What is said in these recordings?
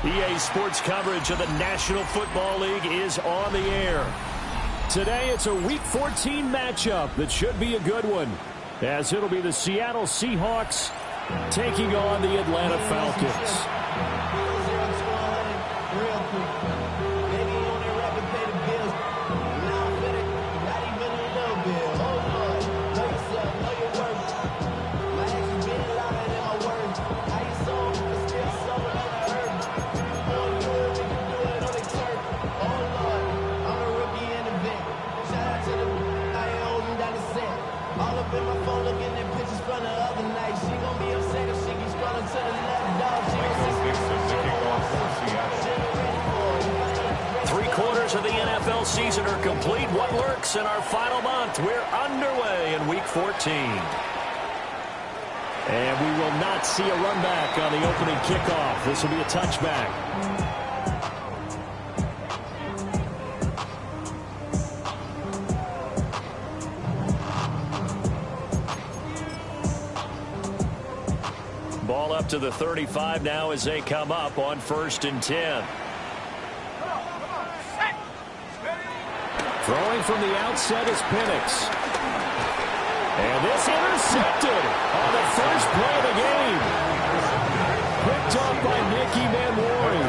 EA Sports coverage of the National Football League is on the air. Today, it's a Week 14 matchup that should be a good one, as it'll be the Seattle Seahawks taking on the Atlanta Falcons. Of the NFL season are complete. What lurks in our final month? We're underway in Week 14. And we will not see a run back on the opening kickoff. This will be a touchback. Ball up to the 35 now as they come up on 1st and 10. Throwing from the outset is Penix. And this intercepted on the first play of the game. Picked up by Nicky Manwari.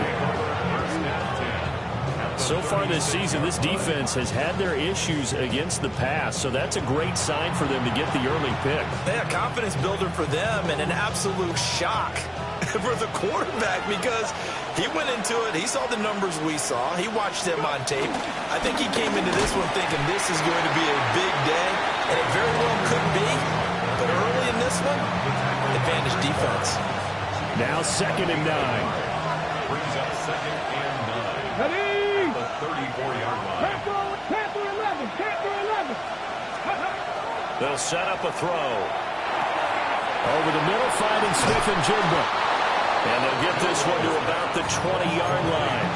So far this season, this defense has had their issues against the pass, so that's a great sign for them to get the early pick. Yeah, confidence builder for them and an absolute shock for the quarterback because he went into it. He saw the numbers we saw. He watched them on tape. I think he came into this one thinking this is going to be a big day, and it very well could be. But early in this one, advantage defense. Now 2nd and 9. Brings up 2nd and 9. Ready? The 34-yard line. Panther 11. Panther 11. They'll set up a throw. Over the middle, finding Smith and Jigba. And they'll get this one to about the 20-yard line.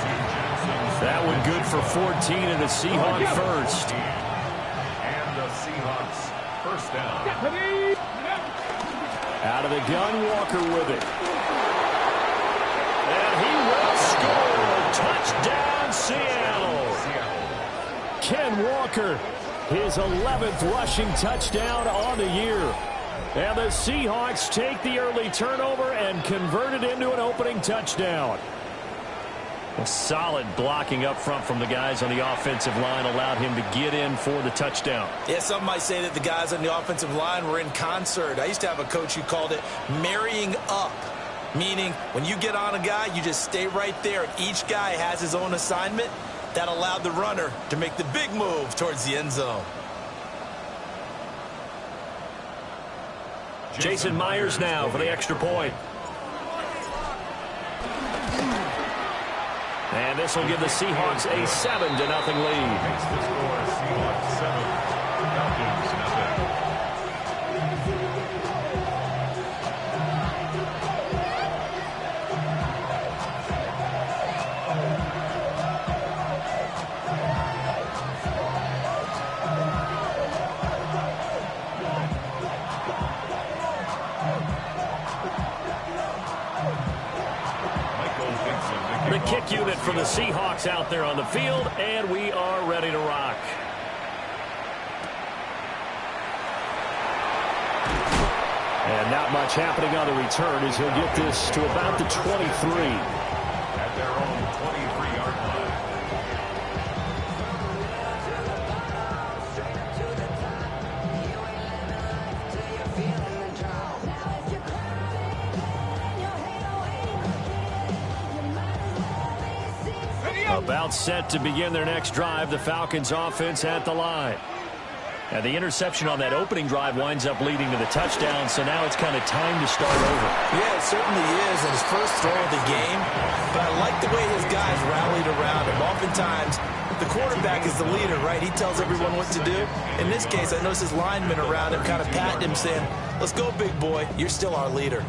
That one good for 14 and a Seahawk first. And the Seahawks first down. Out of the gun, Walker with it. And he will score. Touchdown, Seattle. Ken Walker, his 11th rushing touchdown on the year. And the Seahawks take the early turnover and convert it into an opening touchdown. A solid blocking up front from the guys on the offensive line allowed him to get in for the touchdown. Yeah, some might say that the guys on the offensive line were in concert. I used to have a coach who called it marrying up, meaning when you get on a guy, you just stay right there. Each guy has his own assignment. That allowed the runner to make the big move towards the end zone. Jason Myers now for the extra point. And this will give the Seahawks a 7-0 lead. Makes the score Seahawks 7, Falcons nothing. The kick unit for the Seahawks out there on the field, and we are ready to rock. And not much happening on the return as he'll get this to about the 23. At their own 23-yard line. About set to begin their next drive, the Falcons offense at the line. And the interception on that opening drive winds up leading to the touchdown, so now it's kind of time to start over. Yeah, it certainly is, and his first throw of the game. But I like the way his guys rallied around him. Oftentimes, the quarterback is the leader, right? He tells everyone what to do. In this case, I noticed his linemen around him kind of patting him, saying, let's go, big boy. You're still our leader.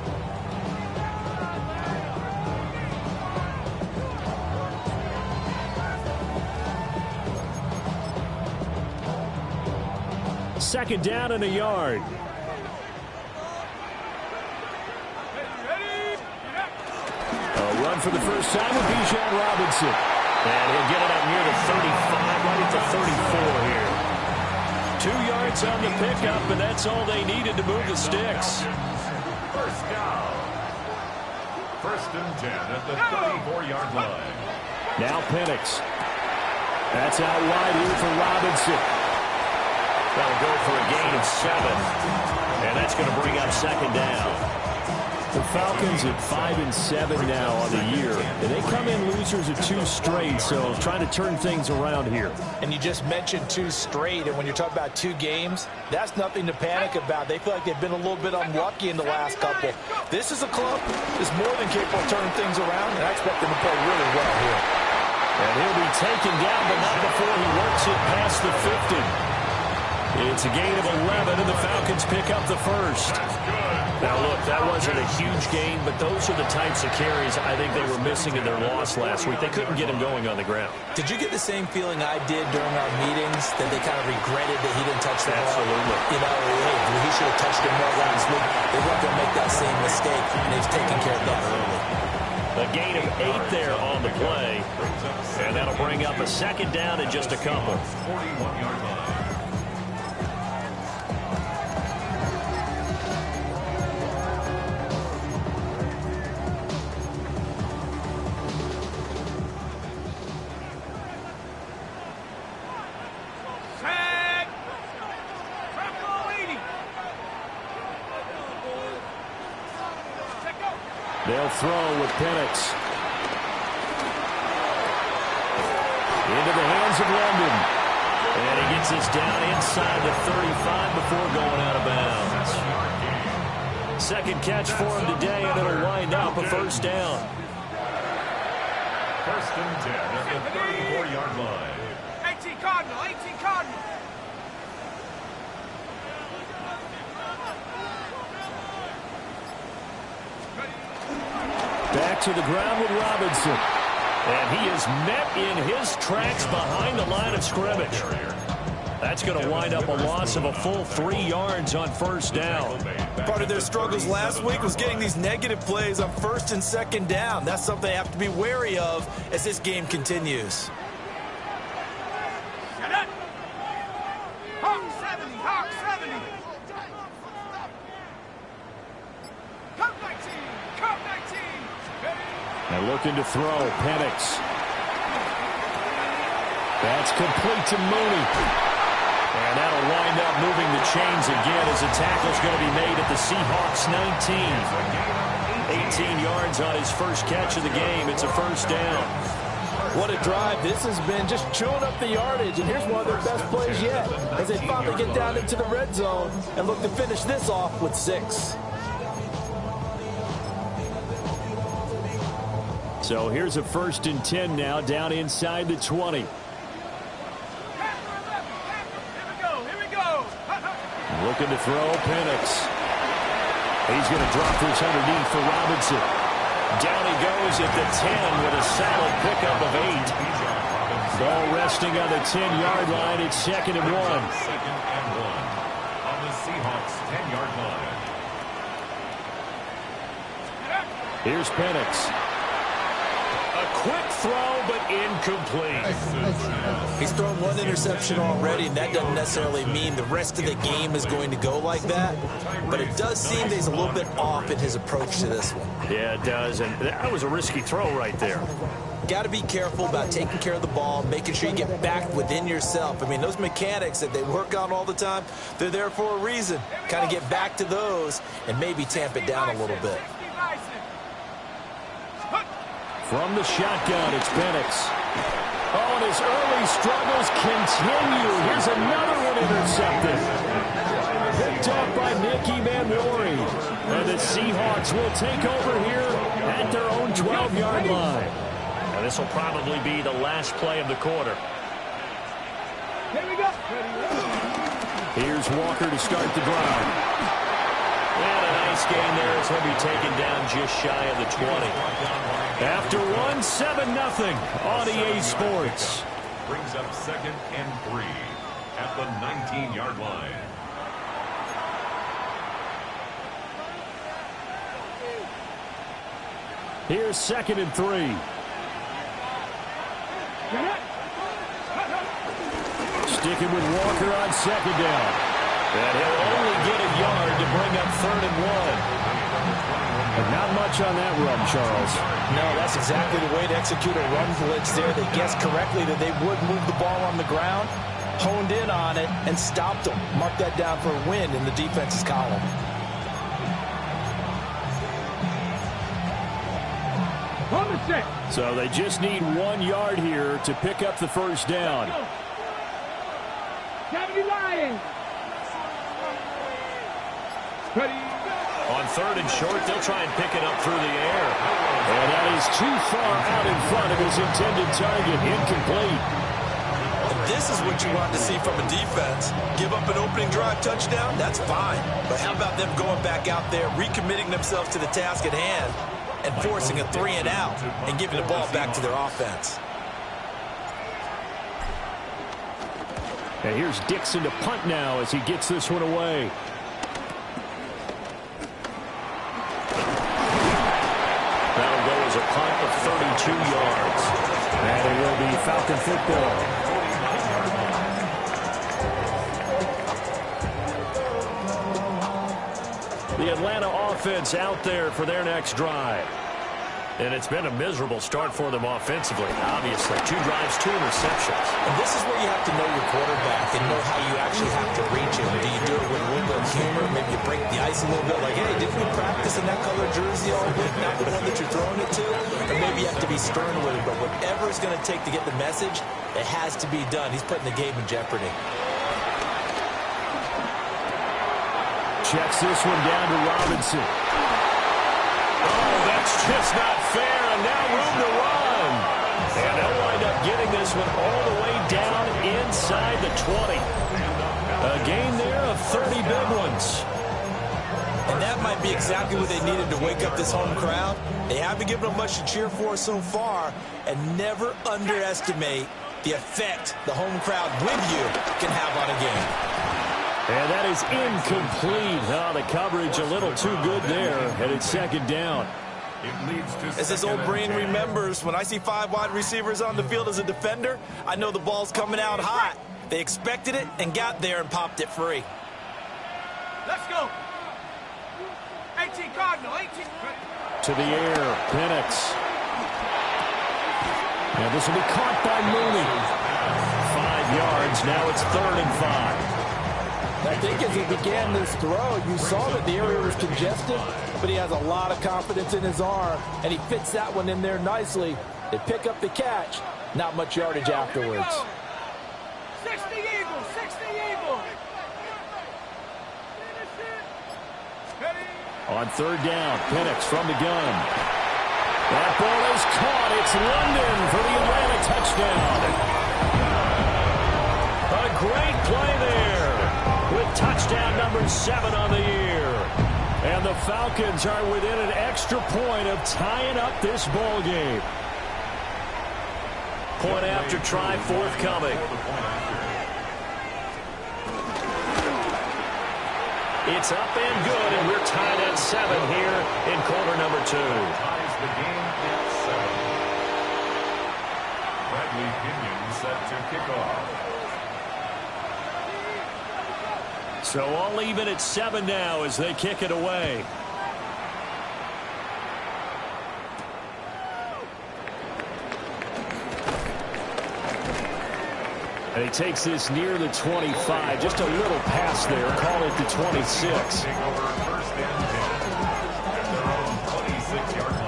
Second down and a yard. A Run for the first time with Bijan Robinson. And he'll get it up near the 35, right at the 34 here. 2 yards on the pickup, and that's all they needed to move the sticks. First down. First and 10 at the 34-yard line. Now Penix. That's out wide here for Robinson. That'll go for a gain of 7. And that's going to bring up second down. The Falcons at 5-7 now on the year. And they come in losers of 2 straight, so trying to turn things around here. And you just mentioned 2 straight, and when you're talking about 2 games, that's nothing to panic about. They feel like they've been a little bit unlucky in the last couple. This is a club that's more than capable of turning things around, and I expect them to play really well here. And he'll be taken down, but not before he works it past the 50. It's a gain of 11, and the Falcons pick up the first. Now, look, that wasn't a huge gain, but those are the types of carries I think they were missing in their loss last week. They couldn't get him going on the ground. Did you get the same feeling I did during our meetings, that they kind of regretted that he didn't touch the ball? Absolutely. You know, hey, he should have touched him more last week. They weren't going to make that same mistake, and they've taken care of that early. A gain of 8 there on the play, and that'll bring up a second down in just a couple. 41-yard line. They'll throw with Penix. Into the hands of London. And he gets this down inside the 35 before going out of bounds. Second catch for him today, and it'll wind up a first down. First and 10 at the 34-yard line. 18 Cardinal, 18 Cardinal. Back to the ground with Robinson. And he is met in his tracks behind the line of scrimmage. That's going to wind up a loss of a full 3 yards on first down. Part of their struggles last week was getting these negative plays on first and second down. That's something they have to be wary of as this game continues. Hawk 70, Hawk 70. Come 19, come 19. And looking to throw, Penix. That's complete to Mooney. And that'll wind up moving the chains again as a tackle's going to be made at the Seahawks 19. 18 yards on his first catch of the game. It's a first down. What a drive. This has been just chewing up the yardage, and here's one of their best plays yet as they finally get down into the red zone and look to finish this off with 6. So here's a first and 10 now down inside the 20. Looking to throw, Penix. He's going to drop this underneath for Robinson. Down he goes at the 10 with a solid pickup of 8. Ball resting on the 10-yard line. It's second and 1. Second and 1 on the Seahawks 10-yard line. Here's Penix. A quick throw, but incomplete. He's thrown 1 interception already, and that doesn't necessarily mean the rest of the game is going to go like that. But it does seem that he's a little bit off in his approach to this one. Yeah, it does, and that was a risky throw right there. Got to be careful about taking care of the ball, making sure you get back within yourself. I mean, those mechanics that they work on all the time, they're there for a reason. Kind of get back to those and maybe tamp it down a little bit. From the shotgun, it's Penix. Oh, and his early struggles continue. Here's another one intercepted. Picked up by Nicky Manwari. And the Seahawks will take over here at their own 12-yard line. Now, this will probably be the last play of the quarter. Here we go. Here's Walker to start the drive. And a nice gain there as he'll be taken down just shy of the 20. After 1, 7-0 on EA Sports. Brings up second and 3 at the 19-yard line. Here's 2nd and 3. Sticking with Walker on 2nd down. And he'll only get a yard to bring up 3rd and 1. But not much on that run, Charles. No, that's exactly the way to execute a run blitz there. They guessed correctly that they would move the ball on the ground, honed in on it, and stopped them. Mark that down for a win in the defense's column. So they just need 1 yard here to pick up the first down. On 3rd and short, they'll try and pick it up through the air. And that is too far out in front of his intended target. Incomplete. This is what you want to see from a defense. Give up an opening drive touchdown, that's fine. But how about them going back out there, recommitting themselves to the task at hand, and forcing a 3 and out, and giving the ball back to their offense. And here's Dixon to punt now as he gets this one away. That'll go as a punt of 32 yards. And it will be Falcon football. The Atlanta offense out there for their next drive. And it's been a miserable start for them offensively, obviously. 2 drives, 2 interceptions. And this is where you have to know your quarterback and know how you actually have to reach him. Do you do it with a little bit of humor? Maybe you break the ice a little bit, like, hey, didn't we practice in that color jersey all week, not the one that you're throwing it to? Or maybe you have to be stern with it. But whatever it's going to take to get the message, it has to be done. He's putting the game in jeopardy. Checks this one down to Robinson. Oh, that's just not fair, and now room to run. And they'll wind up getting this one all the way down inside the 20. A gain there of 30 big ones. And that might be exactly what they needed to wake up this home crowd. They haven't given them much to cheer for so far, and never underestimate the effect the home crowd with you can have on a game. And that is incomplete. Oh, the coverage a little too good there, and it's 2nd down. As his old brain remembers, when I see 5 wide receivers on the field as a defender, I know the ball's coming out hot. They expected it and got there and popped it free. Let's go. 18 Cardinal, 18. To the air, Penix. And this will be caught by Mooney. 5 yards, now it's 3rd and 5. I think as he began this throw, you saw that the area was congested, but he has a lot of confidence in his arm, and he fits that one in there nicely. They pick up the catch, not much yardage afterwards. 60 Eagles, 60 Eagles. On 3rd down, Penix from the gun. That ball is caught. It's London for the Atlanta touchdown. A great play there with touchdown number 7 on the year. And the Falcons are within an extra point of tying up this ball game. Point after try forthcoming. It's up and good, and we're tied at 7 here in quarter number 2. Ties the game at 7. Bradley Pinion set to kick off. So all even at 7 now as they kick it away. And he takes this near the 25. Just a little pass there. Call it the 26. Taking over 1st and 10 at their own 26-yard line.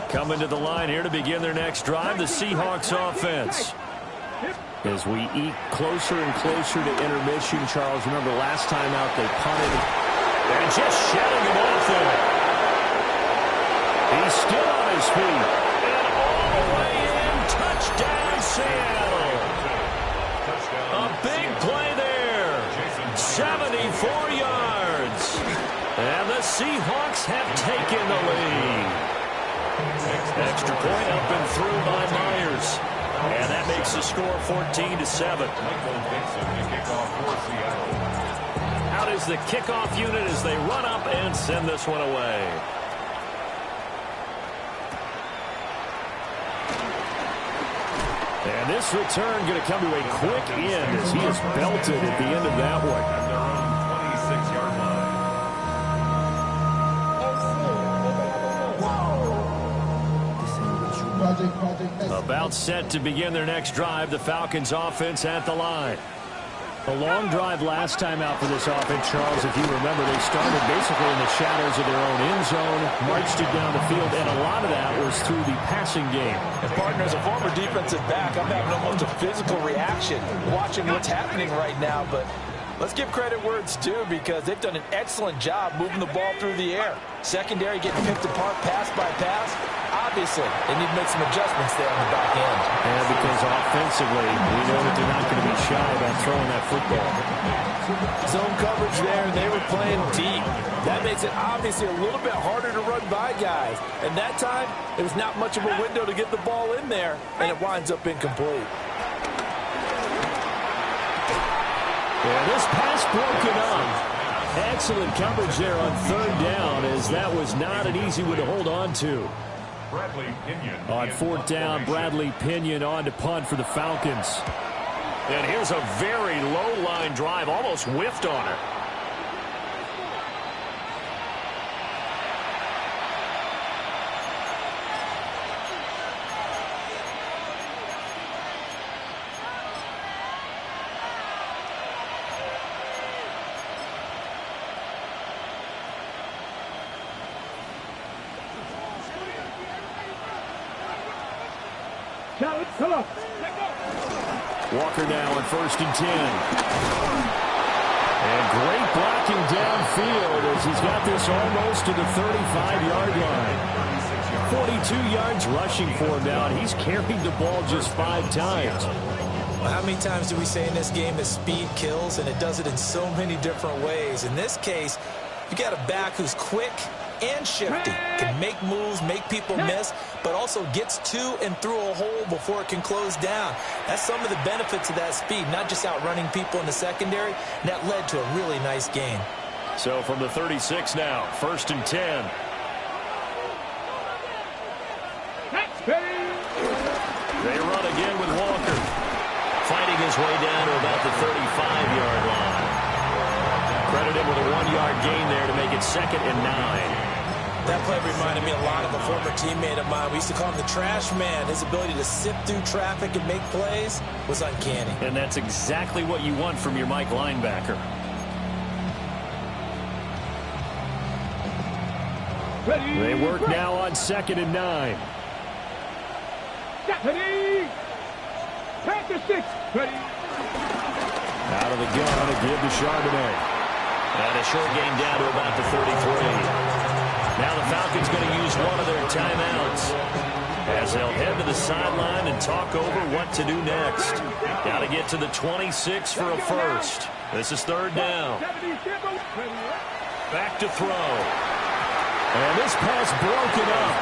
Coming to the line here to begin their next drive, the Seahawks offense. As we eke closer and closer to intermission, Charles, remember last time out they punted. And just shutting him off there. He's still on his feet. And all the way in. Touchdown, Seattle. A big play there. 74 yards. And the Seahawks have taken the lead. Extra point up and through by Myers. And that makes the score 14-7. Out is the kickoff unit as they run up and send this one away. And this return going to come to a quick end as he is belted at the end of that one. At their own 26-yard line. About set to begin their next drive, the Falcons offense at the line. A long drive last time out for this offense, Charles. If you remember, they started basically in the shadows of their own end zone, marched it down the field, and a lot of that was through the passing game. And partner, as a former defensive back, I'm having almost a physical reaction watching what's happening right now. But let's give credit where it's due, because they've done an excellent job moving the ball through the air. Secondary getting picked apart pass by pass. Obviously, they need to make some adjustments there on the back end. And because offensively, we know that they're not going to be shy about throwing that football. Zone coverage there, and they were playing deep. That makes it obviously a little bit harder to run by guys. And that time, there was not much of a window to get the ball in there, and it winds up incomplete. And this pass broken up. Excellent coverage there on third down, as that was not an easy one to hold on to. On fourth down, Bradley Pinion on to punt for the Falcons. And here's a very low line drive, almost whiffed on her. Walker now on 1st and 10. And great blocking downfield as he's got this almost to the 35-yard line. 42 yards rushing for him now, and he's carried the ball just 5 times. Well, how many times do we say in this game that speed kills, and it does it in so many different ways? In this case, you got a back who's quick and shifty, can make moves, make people miss, but also gets to and through a hole before it can close down. That's some of the benefits of that speed, not just outrunning people in the secondary. And that led to a really nice gain. So from the 36 now, 1st and 10. They run again with Walker, fighting his way down to about the 35-yard line. Credit him with a 1-yard gain there to make it 2nd and 9. That play reminded me a lot of a former teammate of mine. We used to call him the trash man. His ability to sift through traffic and make plays was uncanny. And that's exactly what you want from your Mike linebacker. They work now on 2nd and 9. Out of the gun to give to Charbonnet. And a short gain down to about the 33. Now the Falcons going to use one of their timeouts as they'll head to the sideline and talk over what to do next. Got to get to the 26 for a first. This is 3rd down. Back to throw. And this pass broken up.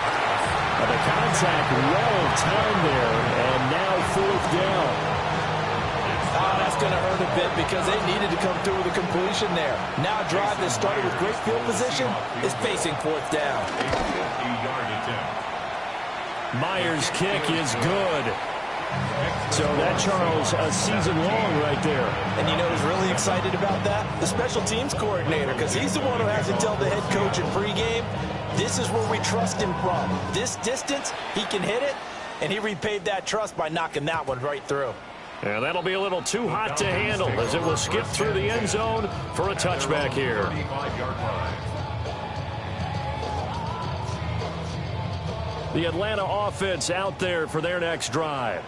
The contact well timed there, and now 4th down. Oh, that's going to hurt a bit because they needed to come through with a completion there. Now a drive that started with great field position is facing 4th down. Myers' kick is good. So that, Charles, a season long right there. And you know who's really excited about that? The special teams coordinator, because he's the one who has to tell the head coach in pregame, this is where we trust him from. This distance, he can hit it, and he repaid that trust by knocking that one right through. And that'll be a little too hot to handle as it will skip through the end zone for a touchback here. The Atlanta offense out there for their next drive.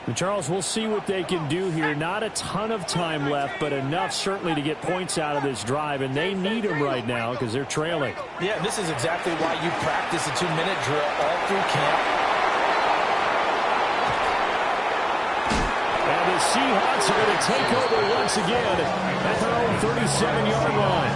And Charles, we'll see what they can do here. Not a ton of time left, but enough certainly to get points out of this drive, and they need them right now because they're trailing. Yeah, this is exactly why you practice a 2-minute drill all through camp. The Seahawks are going to take over once again at their own 37-yard line.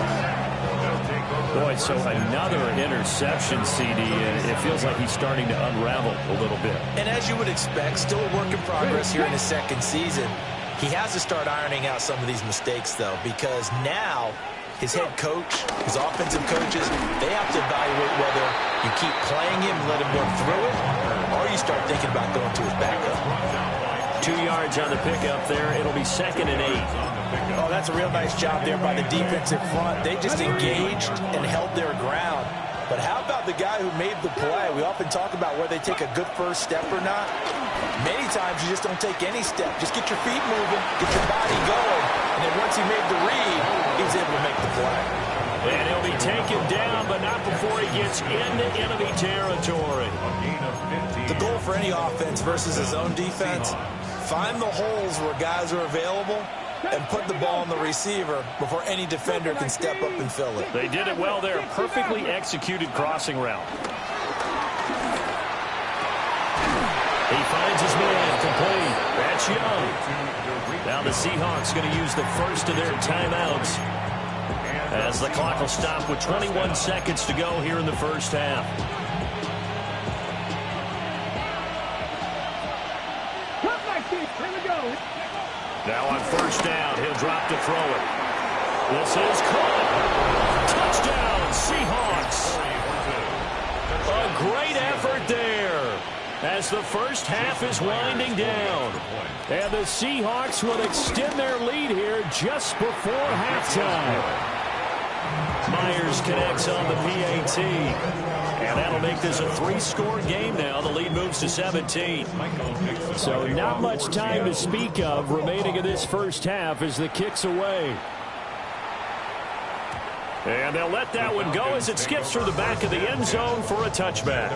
Boy, so another interception, CD, and it feels like he's starting to unravel a little bit. And as you would expect, still a work in progress here in his second season. He has to start ironing out some of these mistakes, though, because now his head coach, his offensive coaches, they have to evaluate whether you keep playing him and let him work through it, or you start thinking about going to his backup. 2 yards on the pickup there. It'll be 2nd and 8. Oh, that's a real nice job there by the defensive front. They just engaged and held their ground. But how about the guy who made the play? We often talk about whether they take a good first step or not. Many times you just don't take any step. Just get your feet moving, get your body going, and then once he made the read, he was able to make the play. And he'll be taken down, but not before he gets into enemy territory. The goal for any offense versus his own defense, find the holes where guys are available and put the ball on the receiver before any defender can step up and fill it. They did it well there. Perfectly executed crossing route. He finds his man complete. That's Young. Now the Seahawks going to use the first of their timeouts as the clock will stop with 21 seconds to go here in the first half. Now on first down, he'll drop to throw it. This is caught. Touchdown, Seahawks. A great effort there as the first half is winding down. And the Seahawks will extend their lead here just before halftime. Myers connects on the PAT. And that'll make this a 3-score game now. The lead moves to 17. So not much time to speak of remaining in this first half as the kick's away. And they'll let that one go as it skips through the back of the end zone for a touchback.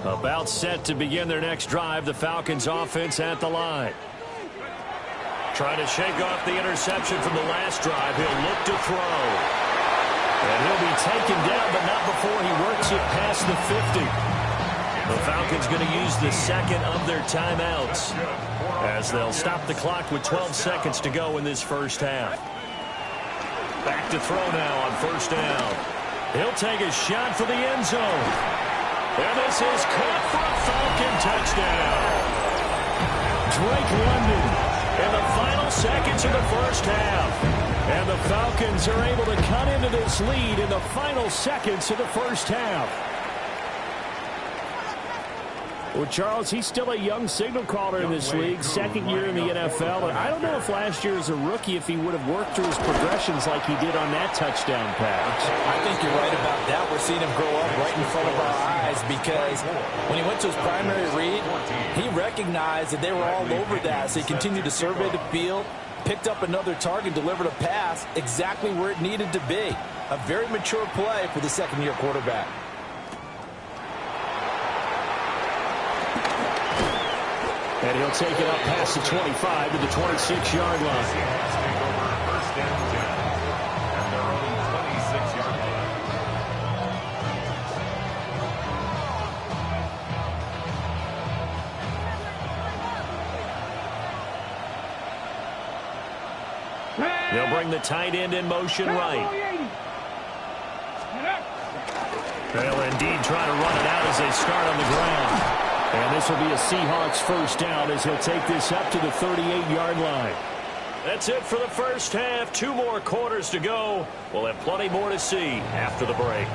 About set to begin their next drive, the Falcons offense at the line. Trying to shake off the interception from the last drive. He'll look to throw. And he'll be taken down, but not before he works it past the 50. The Falcons going to use the second of their timeouts as they'll stop the clock with 12 seconds to go in this first half. Back to throw now on first down. He'll take a shot for the end zone. And this is caught for a Falcon touchdown. Drake London in the final seconds of the first half. And the Falcons are able to cut into this lead in the final seconds of the first half. Well, Charles, he's still a young signal caller in this league, second year in the NFL. And I don't know if last year as a rookie, if he would have worked through his progressions like he did on that touchdown pass. I think you're right about that. We're seeing him grow up right in front of our eyes because when he went to his primary read, he recognized that they were all over that. So he continued to survey the field, picked up another target, delivered a pass exactly where it needed to be. A very mature play for the second-year quarterback. And he'll take it up past the 25 to the 26-yard line. First and 10. And their own 26-yard line. They'll bring the tight end in motion right. They'll indeed try to run it out as they start on the ground. And this will be a Seahawks first down as he'll take this up to the 38-yard line. That's it for the first half. 2 more quarters to go. We'll have plenty more to see after the break.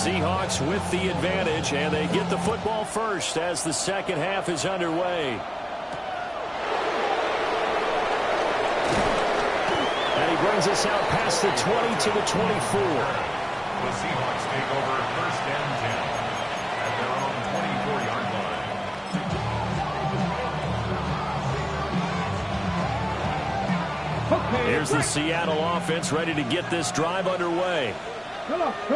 Seahawks with the advantage, and they get the football first as the second half is underway. And he brings us out past the 20 to the 24. The Seahawks take over 1st and 10 at their own 24-yard line. Here's the Seattle offense ready to get this drive underway.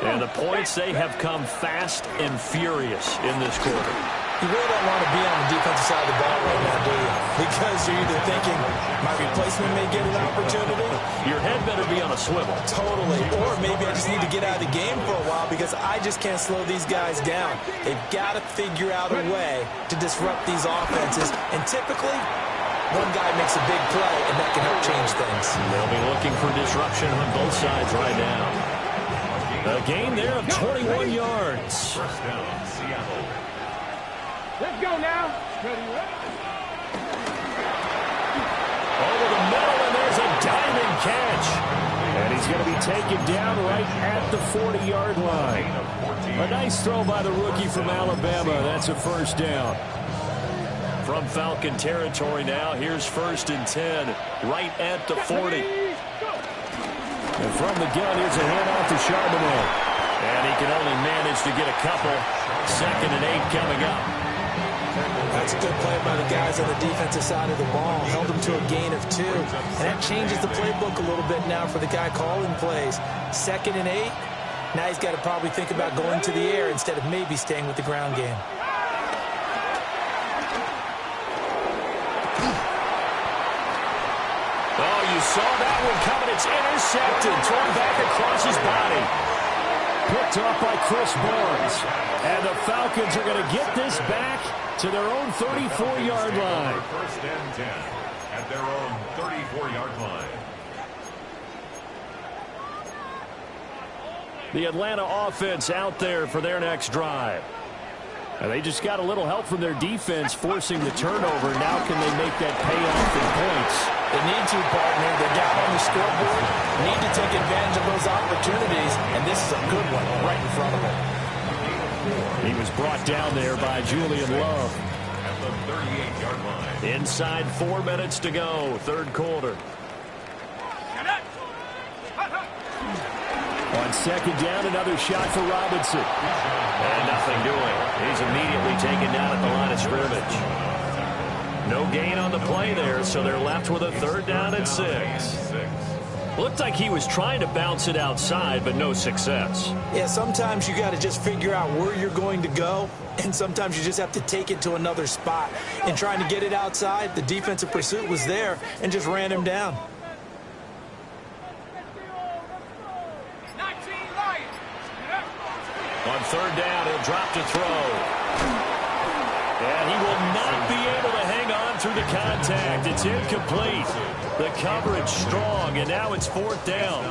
And the points, they have come fast and furious in this quarter. You really don't want to be on the defensive side of the ball right now, do you? Because you're either thinking, my replacement may get an opportunity. Your head better be on a swivel. Totally. Or maybe I just need to get out of the game for a while because I just can't slow these guys down. They've got to figure out a way to disrupt these offenses. And typically, one guy makes a big play, and that can help change things. They'll be looking for disruption on both sides right now. A gain there of 21 yards. 1st down, Seattle. Let's go now. Ready, ready. Over the middle, and there's a diving catch. And he's going to be taken down right at the 40-yard line. A nice throw by the rookie from Alabama. That's a 1st down. From Falcon territory now, here's 1st and 10, right at the 40. And from the gun, here's a handoff to Charbonnet. And he can only manage to get a couple. 2nd and 8 coming up. That's a good play by the guys on the defensive side of the ball. Held them to a gain of 2. And that changes the playbook a little bit now for the guy calling plays. 2nd and 8. Now he's got to probably think about going to the air instead of maybe staying with the ground game. Oh, you saw that one coming. It's intercepted. Thrown back across his body. Picked off by Chris Barnes. And the Falcons are going to get this back to their own 34-yard line. 1st and 10 at their own 34-yard line. The Atlanta offense out there for their next drive. And they just got a little help from their defense forcing the turnover. Now can they make that pay off in points? They need to, partner. They're down on the scoreboard. Need to take advantage of those opportunities, and this is a good one right in front of them. He was brought down there by Julian Love. At the 38-yard line. Inside 4 minutes to go, 3rd quarter. On 2nd down, another shot for Robinson. And nothing doing. He's immediately taken down at the line of scrimmage. No gain on the play there, so they're left with a 3rd down and 6. Looked like he was trying to bounce it outside, but no success. Yeah, sometimes you got to just figure out where you're going to go, and sometimes you just have to take it to another spot. And trying to get it outside, the defensive pursuit was there and just ran him down. On 3rd down, he'll drop to throw. And he will not be able to hang on through the contact. It's incomplete. The coverage strong, and now it's 4th down.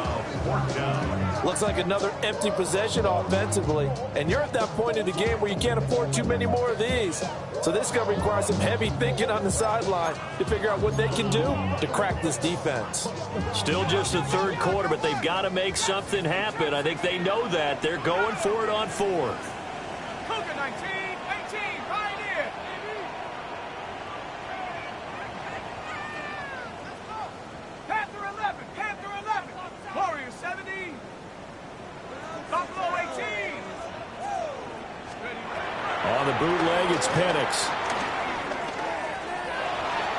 Looks like another empty possession offensively. And you're at that point in the game where you can't afford too many more of these. So this is going to require some heavy thinking on the sideline to figure out what they can do to crack this defense. Still just the 3rd quarter, but they've got to make something happen. I think they know that. They're going for it on 4th. Cougar 19, 18, Pioneer. Panther 11, Panther 11. Warrior 70. Buffalo 18. On the bootleg, it's Penix.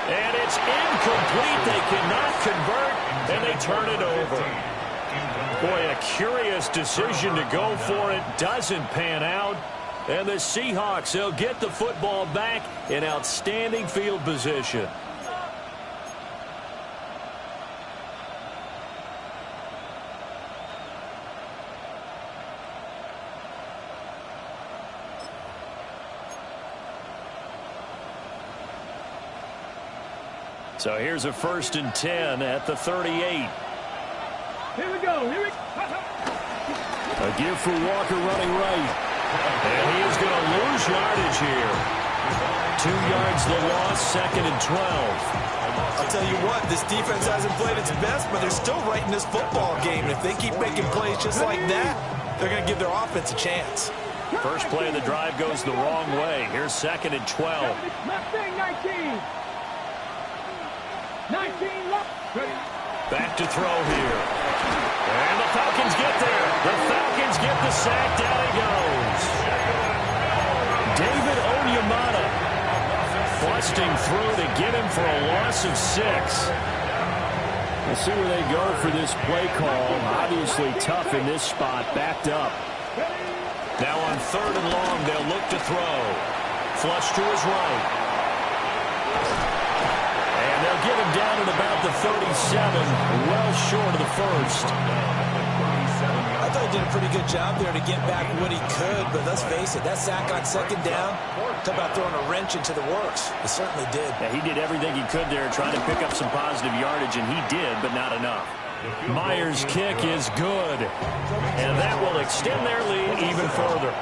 And it's incomplete. They cannot convert, and they turn it over. Boy, a curious decision to go for it. Doesn't pan out. And the Seahawks, they'll get the football back in outstanding field position. So here's a 1st and 10 at the 38. Here we go. Here we go. A give for Walker running right. And he is going to lose yardage here. 2 yards the loss, 2nd and 12. I'll tell you what, this defense hasn't played its best, but they're still right in this football game. And if they keep making plays just like that, they're going to give their offense a chance. First play of the drive goes the wrong way. Here's 2nd and 12. Mustang 19. 19 left. Ready. Back to throw here. And the Falcons get there. The Falcons get the sack. Down he goes. David Onyemata busting through to get him for a loss of 6. We'll see where they go for this play call. Obviously tough in this spot. Backed up. Now on 3rd and long, they'll look to throw. Flush to his right. And they'll get him down at about the 37, well short of the first. I thought he did a pretty good job there to get back what he could, but let's face it, that sack on 2nd down, talk about throwing a wrench into the works. He certainly did. Yeah, he did everything he could there trying to pick up some positive yardage, and he did, but not enough. Myers' kick is good, and that will extend their lead even further.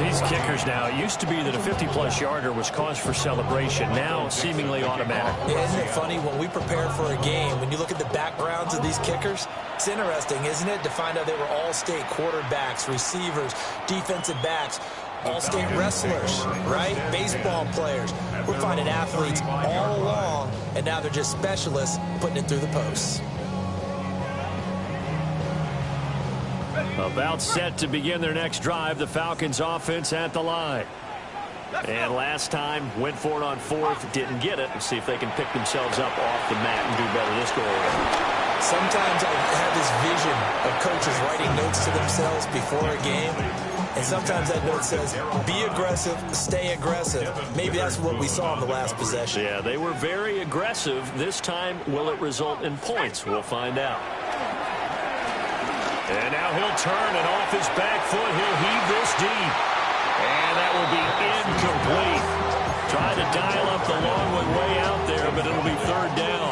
These kickers now, it used to be that a 50-plus yarder was cause for celebration. Now, seemingly automatic. Yeah, isn't it funny, when we prepare for a game, when you look at the backgrounds of these kickers, it's interesting, isn't it, to find out they were all-state quarterbacks, receivers, defensive backs, all-state wrestlers, right? Baseball players. We're finding athletes all along, and now they're just specialists putting it through the posts. About set to begin their next drive, the Falcons offense at the line. And last time, went for it on 4th, didn't get it. We'll see if they can pick themselves up off the mat and do better this go around. Sometimes I have this vision of coaches writing notes to themselves before a game. And sometimes that note says, be aggressive, stay aggressive. Maybe that's what we saw in the last possession. Yeah, they were very aggressive. This time, will it result in points? We'll find out. And now he'll turn, and off his back foot, he'll heave this deep. And that will be incomplete. Trying to dial up the long one way out there, but it'll be 3rd down.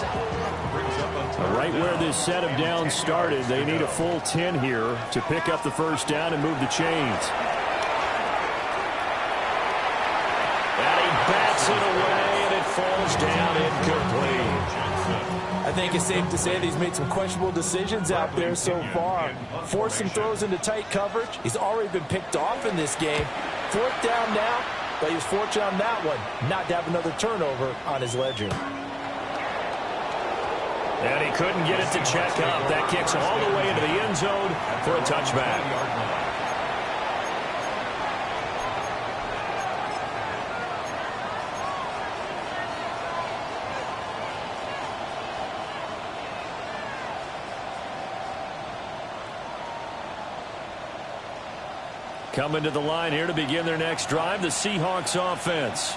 Right where this set of downs started, they need a full 10 here to pick up the 1st down and move the chains. And he bats it away, and it falls down incomplete. I think it's safe to say that he's made some questionable decisions out there so far. Forced some throws into tight coverage. He's already been picked off in this game. 4th down now, but he was fortunate on that one not to have another turnover on his ledger. And he couldn't get it to check up. That kicks all the way into the end zone for a touchback. Coming to the line here to begin their next drive, the Seahawks offense.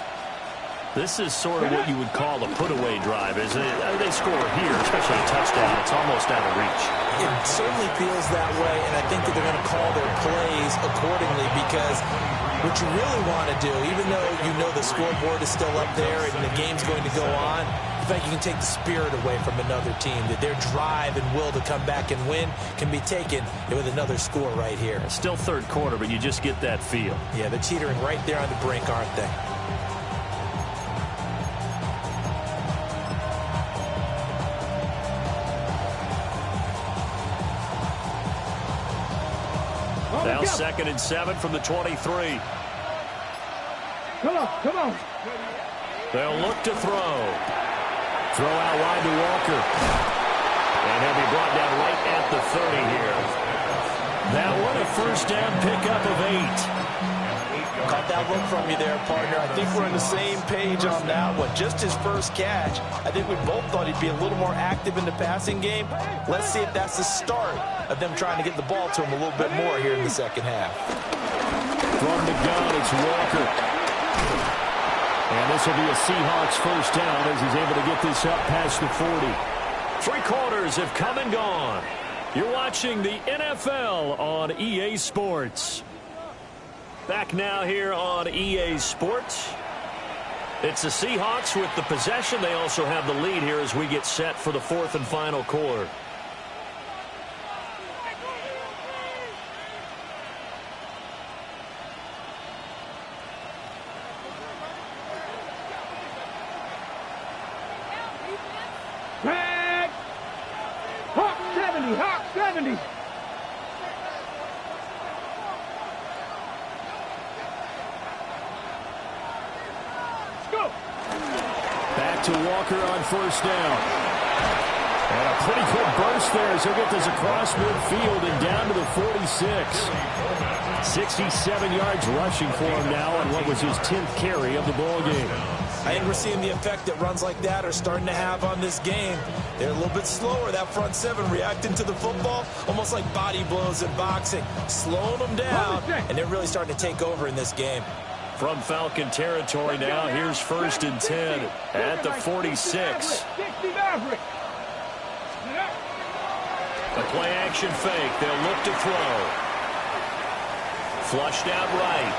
This is sort of what you would call a put-away drive, isn't it? They score here, especially a touchdown. It's almost out of reach. It certainly feels that way, and I think that they're going to call their plays accordingly because what you really want to do, even though you know the scoreboard is still up there and the game's going to go on, in fact, you can take the spirit away from another team, that their drive and will to come back and win can be taken with another score right here. It's still 3rd quarter, but you just get that feel. Yeah, they're teetering right there on the brink, aren't they? Now 2nd and 7 from the 23. Come on. They'll look to throw. Throw out wide to Walker. And he'll be brought down right at the 30 here. That one a 1st down pickup of 8. Caught that look from you there, partner. I think we're on the same page on that one. Just his first catch. I think we both thought he'd be a little more active in the passing game. Let's see if that's the start of them trying to get the ball to him a little bit more here in the 2nd half. From the gun, it's Walker. And this will be a Seahawks 1st down as he's able to get this up past the 40. 3 quarters have come and gone. You're watching the NFL on EA Sports. Back now here on EA Sports. It's the Seahawks with the possession. They also have the lead here as we get set for the 4th and final quarter. Tag! Hawk 70, Hawk 70. Back to Walker on 1st down. And a pretty quick burst there as he'll get this across midfield and down to the 46. 67 yards rushing for him now on what was his 10th carry of the ball game. I think we're seeing the effect that runs like that are starting to have on this game. They're a little bit slower, that front seven, reacting to the football, almost like body blows in boxing, slowing them down, and they're really starting to take over in this game. From Falcon territory now, here's 1st and 10 at the 46. The play action fake. They'll look to throw. Flushed out right.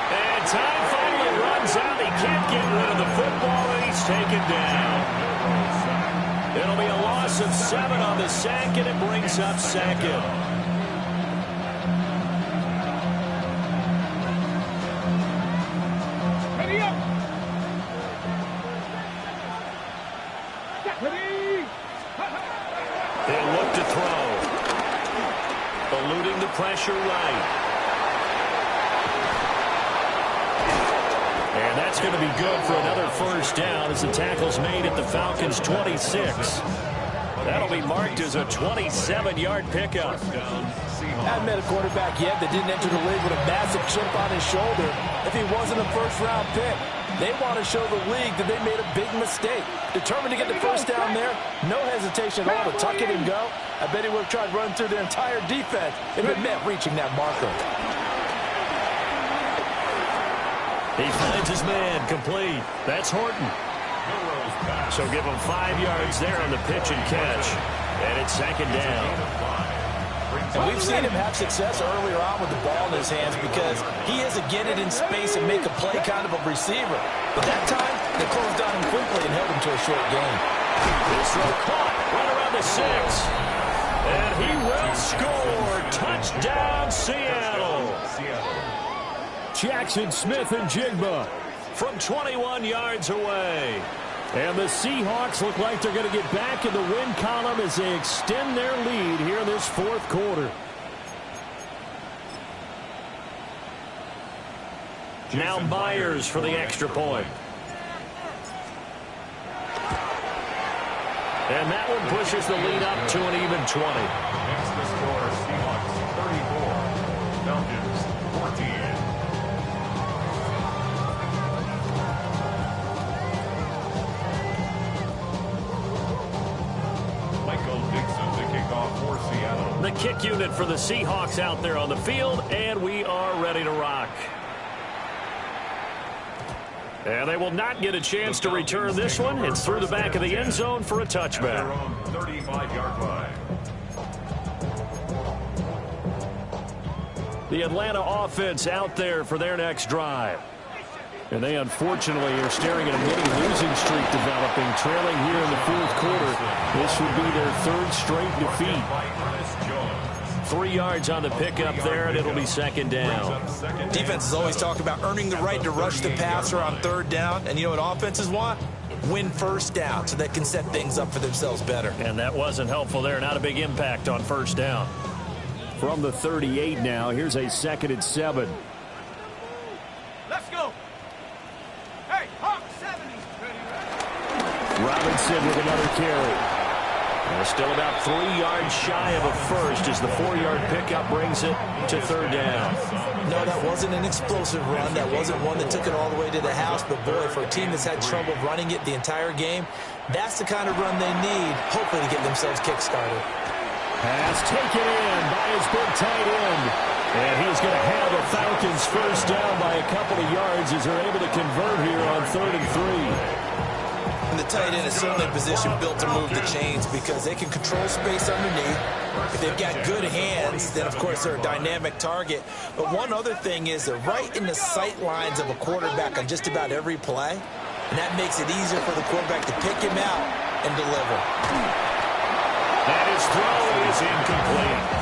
And time finally runs out. He can't get rid of the football, and he's taken down. It'll be a loss of 7 on the sack, and it brings up 2nd. They'll look to throw. Eluding the pressure right. And that's going to be good for another 1st down as the tackle's made at the Falcons' 26. That'll be marked as a 27-yard pickup. Hadn't met a quarterback yet that didn't enter the league with a massive chip on his shoulder if he wasn't a first-round pick. They want to show the league that they made a big mistake. Determined to get the 1st down there, no hesitation at all to tuck it and go. I bet he would have tried running through their entire defense if it meant reaching that marker. He finds his man complete. That's Horton. So give him 5 yards there on the pitch and catch. And it's 2nd down. And we've seen him have success earlier on with the ball in his hands because he has to get it in space and make a play kind of a receiver. But that time, they closed on him quickly and held him to a short gain. This throw caught right around the 6. And he will score. Touchdown, Seattle. Jackson Smith and Jigba from 21 yards away. And the Seahawks look like they're going to get back in the win column as they extend their lead here in this 4th quarter. Now Myers for the extra point. And that one pushes the lead up to an even 20. Next the score, Seahawks 34, Falcons 14. The kick unit for the Seahawks out there on the field, and we are ready to rock. And they will not get a chance to return this one. It's through the back of the end zone for a touchback. 35-yard line. The Atlanta offense out there for their next drive. And they unfortunately are staring at a mini losing streak developing, trailing here in the 4th quarter. This would be their 3rd straight defeat. 3 yards on the pickup there, and it'll be 2nd down. Defenses always talk about earning the right to rush the passer on 3rd down. And you know what offenses want? Win 1st down so they can set things up for themselves better. And that wasn't helpful there. Not a big impact on 1st down. From the 38 now, here's a 2nd and 7. Let's go. Hey, Hawk 70. Robinson with another carry. And still about 3 yards shy of a 1st as the 4-yard pickup brings it to 3rd down. No, that wasn't an explosive run. That wasn't one that took it all the way to the house. But, boy, for a team that's had trouble running it the entire game, that's the kind of run they need, hopefully, to get themselves kick-started. Pass taken in by his big tight end. And he's going to have the Falcons 1st down by a couple of yards as they're able to convert here on 3rd and 3. And the tight end is certainly a position built to move the chains because they can control space underneath. If they've got good hands, then, of course, they're a dynamic target. But one other thing is they're right in the sight lines of a quarterback on just about every play. And that makes it easier for the quarterback to pick him out and deliver. And his throw is incomplete.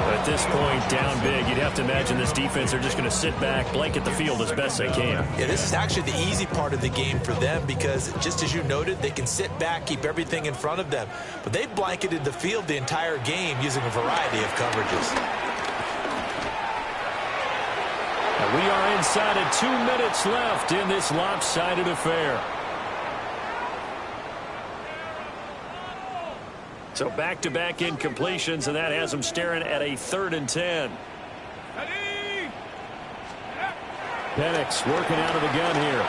At this point, down big, you'd have to imagine this defense are just going to sit back, blanket the field as best they can. Yeah, this is actually the easy part of the game for them because, just as you noted, they can sit back, keep everything in front of them. But they blanketed the field the entire game using a variety of coverages. And we are inside of 2 minutes left in this lopsided affair. So back-to-back incompletions, and that has them staring at a 3rd and 10. Penix working out of the gun here.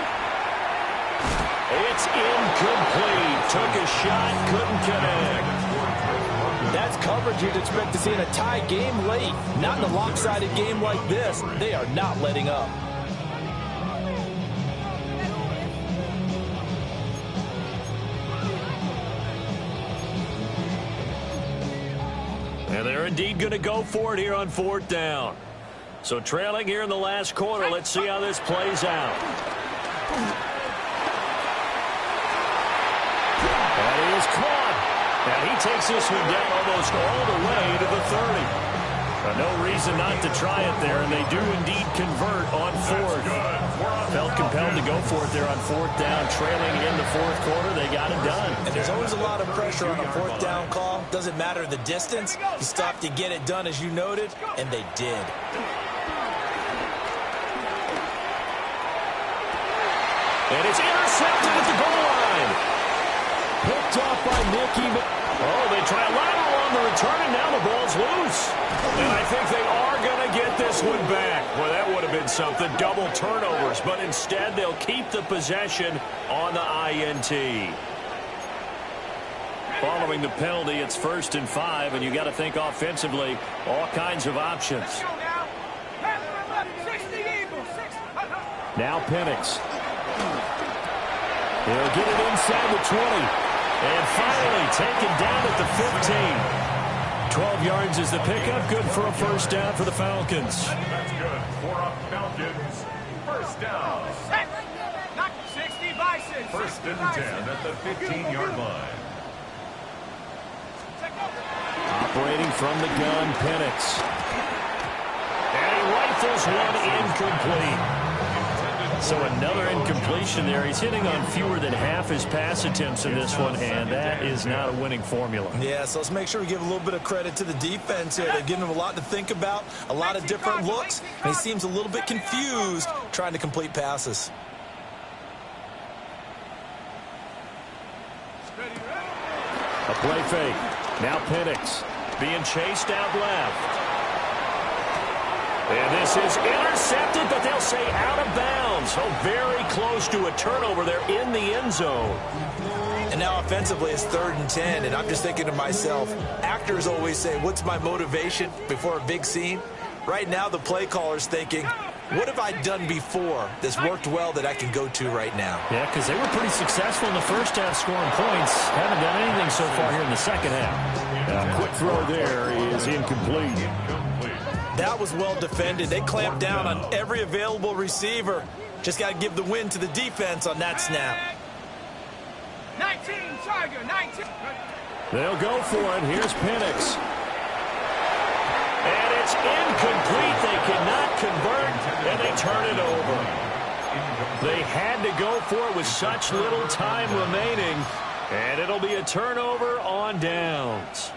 It's incomplete. Took a shot, couldn't connect. That's coverage you'd expect to see in a tie game late. Not in a lopsided game like this. They are not letting up. And they're indeed going to go for it here on 4th down. So trailing here in the last quarter. Let's see how this plays out. And he is caught. And he takes this one down almost all the way to the 30. No reason not to try it there, and they do indeed convert on 4th. Felt compelled to go for it there on 4th down. Trailing in the 4th quarter, they got it done. And there's always a lot of pressure on a 4th down call. Doesn't matter the distance. You stop to get it done, as you noted, and they did. And it's intercepted at the goal line. Picked off by Nitty. Oh, they try a lateral on the return, and now the ball's loose. And I think they are going to get this one back. Well, that would have been something. Double turnovers. But instead, they'll keep the possession on the INT. Following the penalty, it's 1st and 5, and you got to think offensively, all kinds of options. Now Penix. He'll get it inside the 20. And finally taken down at the 15. 12 yards is the pickup. Good for a 1st down for the Falcons. That's good for a Falcons 1st down. 60 by 6. 1st and 10 at the 15-yard line. Operating from the gun, Penix. And he rifles one incomplete. So another incompletion there. He's hitting on fewer than half his pass attempts in this one, and that is not a winning formula. Yeah, so let's make sure we give a little bit of credit to the defense here. They're giving him a lot to think about, a lot of different looks, and he seems a little bit confused trying to complete passes. A play fake. Now Penix being chased out left. And this is intercepted, but they'll say out of bounds. So very close to a turnover there in the end zone. And now offensively, it's 3rd and 10, and I'm just thinking to myself, actors always say, what's my motivation before a big scene? Right now, the play caller's thinking, what have I done before that's worked well that I can go to right now? Yeah, because they were pretty successful in the 1st half scoring points. Haven't done anything so far here in the 2nd half. A quick throw there is incomplete. That was well defended. They clamped down on every available receiver. Just got to give the win to the defense on that snap. 19, Tiger, 19. They'll go for it. Here's Penix. And it's incomplete. They cannot convert, and they turn it over. They had to go for it with such little time remaining, and it'll be a turnover on downs.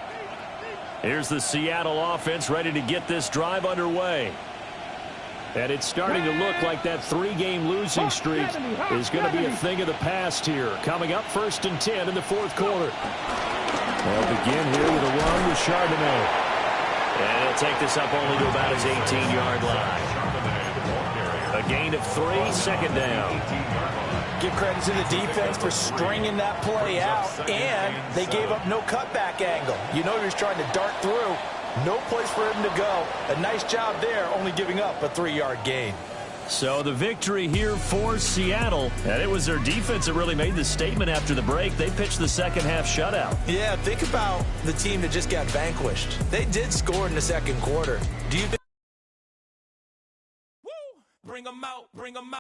Here's the Seattle offense ready to get this drive underway. And it's starting to look like that 3-game losing streak is going to be a thing of the past here. Coming up 1st and 10 in the 4th quarter. They'll begin here with a run with Charbonnet. And he'll take this up only to about his 18-yard line. A gain of 3, 2nd down. Give credit to the defense for stringing that play out, and they gave up no cutback angle. You know he was trying to dart through. No place for him to go. A nice job there, only giving up a 3-yard gain. So the victory here for Seattle, and it was their defense that really made the statement after the break. They pitched the 2nd half shutout. Yeah, think about the team that just got vanquished. They did score in the 2nd quarter. Do you think? Bring them out, bring them out.